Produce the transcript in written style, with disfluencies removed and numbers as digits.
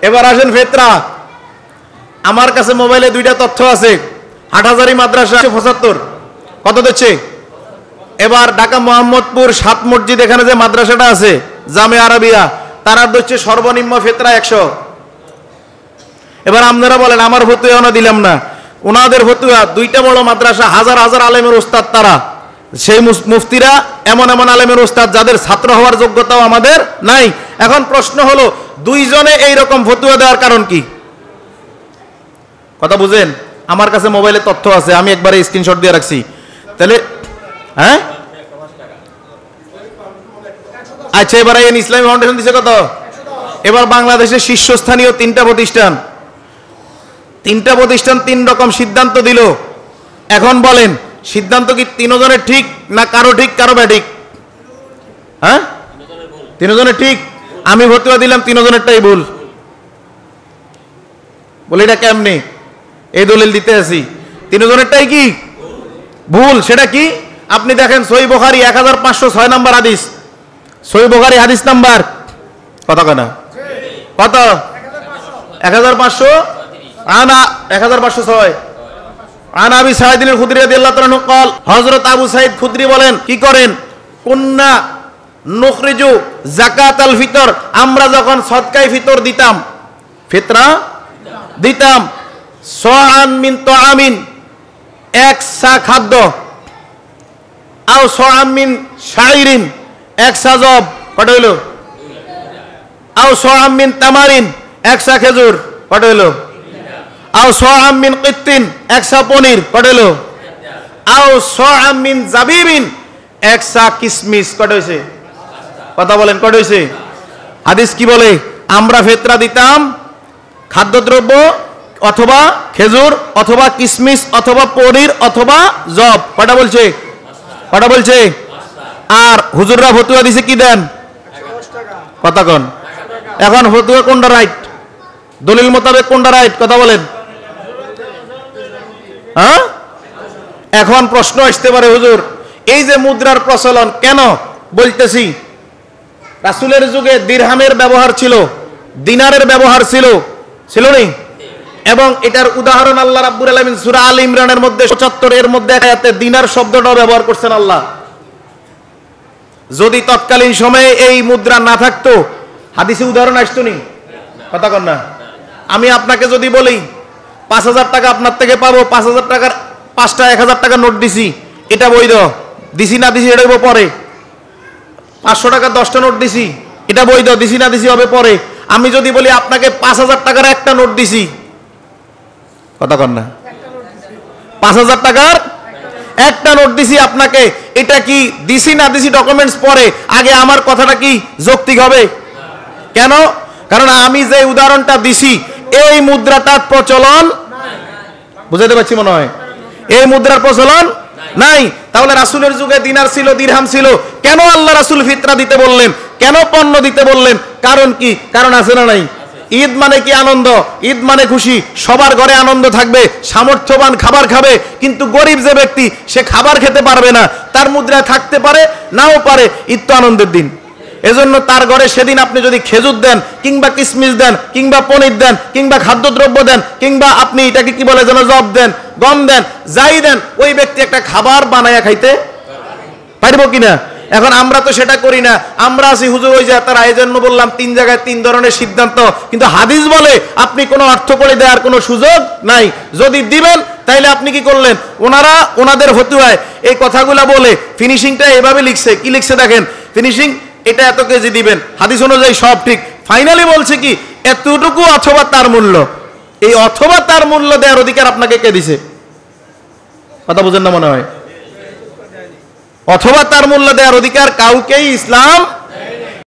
এবার আসেন ফিতরা। আমার কাছে মোবাইলে দুইটা তথ্য আছে। হাটহাজারী মাদ্রাসা 75 কত দিচ্ছে? এবার ঢাকা মোহাম্মদপুর 7 মসজিদ এখানে যে মাদ্রাসাটা আছে জামিয়া আরাবিয়া, তারা দিচ্ছে সর্বনিম্ন ফিতরা 100। এবার আপনারা বলেন আমার ফতুয়া না দিলাম না, ওনাদের ফতুয়া, দুইটা বড় মাদ্রাসা, হাজার হাজার আলেমের ওস্তাদ তারা, সেই মুফতিরা এমন এমন আলেমের ওস্তাদ যাদের ছাত্র হওয়ার যোগ্যতাও আমাদের নাই। এখন প্রশ্ন হলো দুইজনে এই রকম ফতুয়া দেওয়ার কারণ কি? কথা বুঝেন? আমার কাছে মোবাইলে তথ্য আছে, আমি একবারে স্ক্রিনশট দিয়ে রাখছি। তাহলে হ্যাঁ আচ্ছা, এবার ইসলামী ফাউন্ডেশন দিছে কত? এবার বাংলাদেশের শীর্ষস্থানীয় তিনটা প্রতিষ্ঠান তিন রকম সিদ্ধান্ত দিল। এখন বলেন সিদ্ধান্ত কি তিনজনের ঠিক না কারো ঠিক কারো ব্যাঠিক? হ্যাঁ, তিনজনের ঠিক। আমি ফতোয়া দিলাম তিনজনেরটাই ভুল। বলে এটা কেমনে? এই দলিল দিতে আছি তিনজনেরটাই কি ভুল। সেটা কি? আপনি দেখেন সহিহ বুখারী 1506 নম্বর হাদিস, সহিহ বুখারী হাদিস নাম্বার কত কেনা? কত? 1500 আনা 1506। আন আবি সাঈদ আল খুদরি রাদিয়াল্লাহু তাআলা قال হযরত আবু সাঈদ খুদরি বলেন, কি করেন? কুন্না নুখরিজু যাকাতাল ফিতর, আমরা যখন সদকায়ে ফিতর দিতাম, ফিতরা দিতাম, সাআন মিন তাআমিন, এক সা খাদ্য, আও সাআন মিন শাইরিন, এক সা জব, কত হলো? আও সাআন মিন তামারিন, এক সা খেজুর, কত হলো? আও সাআম মিন কিত্তিন, এক সা পনির, কত হলো? আও সাআম মিন জাবিবিন, এক সা কিসমিস, কত হইছে? কথা বলেন, কত হইছে? হাদিস কি বলে? আমরা ফিতরা দিতাম খাদ্যদ্রব্য অথবা খেজুর অথবা কিসমিস অথবা পনির অথবা জব, কটা বলছে? কটা বলছে? আর হুজুররা ফতুয়া দিছে কি দেন? কথা কোন? এখন ফতুয়া কোনটা রাইট? দলিল মোতাবেক কোনটা রাইট? কথা বলেন। হ্যাঁ, এখন প্রশ্ন আসতে পারে, হুজুর এই যে মুদ্রার প্রচলন কেন? বলতেছি রাসূলের যুগে দিরহামের ব্যবহার ছিল, দিনারের ব্যবহার ছিল, ছিল নি? এবং এটার উদাহরণ আল্লাহ রাব্বুল আলামিন সূরা আল ইমরানের মধ্যে ৭৪ এর মধ্যে আয়াতে দিনার শব্দটাও ব্যবহার করছেন আল্লাহ। যদি তৎকালীন সময়ে এই মুদ্রা না থাকতো হাদিসে উদাহরণ আসতো নি? কথা কন না। আমি আপনাকে যদি বলি 5000 টাকা আপনার থেকে পাবো, 5000 টাকার 5টা 1000 টাকা নোট দিছি, এটা বৈধ? দিছি না দিছি এটা হবে পরে। 500 টাকা 10টা নোট দিছি, এটা বৈধ? দিছি না দিছি হবে পরে। আমি যদি বলি আপনাকে 5000 টাকার একটা নোট দিছি, কথা কন না, 5000 টাকার একটা নোট দিছি আপনাকে, এটা কি দিছি না দিছি ডকুমেন্টস পরে, আগে আমার কথাটা কি যৌক্তিক হবে? কেন? কারণ আমি যে উদাহরণটা দিছি এই মুদ্রাটার প্রচলন, বুঝাতে পারছি মনে হয়, এই মুদ্রার প্রচলন নাই। তাহলে রাসূলের যুগে দিনার ছিল, দিরহাম ছিল, কেন আল্লাহ রাসূল ফিতরা দিতে বললেন? কেন পণ্য দিতে বললেন? কারণ কি? কারণ আছে না নাই? ঈদ মানে কি আনন্দ, ঈদ মানে খুশি, সবার ঘরে আনন্দ থাকবে, সামর্থ্যবান খাবার খাবে, কিন্তু গরিব যে ব্যক্তি সে খাবার খেতে পারবে না, তার মুদ্রায় থাকতে পারে নাও পারে, ঈদ তো আনন্দের দিন। এজন্য তার ঘরে সেদিন আপনি যদি খেজুর দেন কিংবা কিসমিস দেন কিংবা পনির দেন কিংবা খাদ্যদ্রব্য দেন কিংবা আপনি এটাকে কি বলে যেন জব দেন, গম দেন, যাই দেন, ওই ব্যক্তি একটা খাবার বানায়া খাইতে পারবো কিনা? এখন আমরা তো সেটা করি না। আমরা আছি হুজুর ওই যে তার আয়োজন বললাম 3 জায়গায় 3 ধরনের সিদ্ধান্ত, কিন্তু হাদিস বলে আপনি কোনো অর্থ করে দেওয়ার কোনো সুযোগ নাই। যদি দিবেন তাইলে আপনি কি করলেন? ওনারা ওনাদের ফতোয়ায় এই কথাগুলো বলে ফিনিশিংটা এভাবে লিখছে, কি লিখছে দেখেন, ফিনিশিং এটা এত কেজি দিবেন, হাদিস অনুযায়ী সব ঠিক, ফাইনালি বলছে কি এতটুকু অথবা তার মূল্য। এই অথবা তার মূল্য দেওয়ার অধিকার আপনাকে কে দিছে? কথা বুঝেন না মনে হয়। অথবা তার মূল্য দেওয়ার অধিকার কাউকেই ইসলাম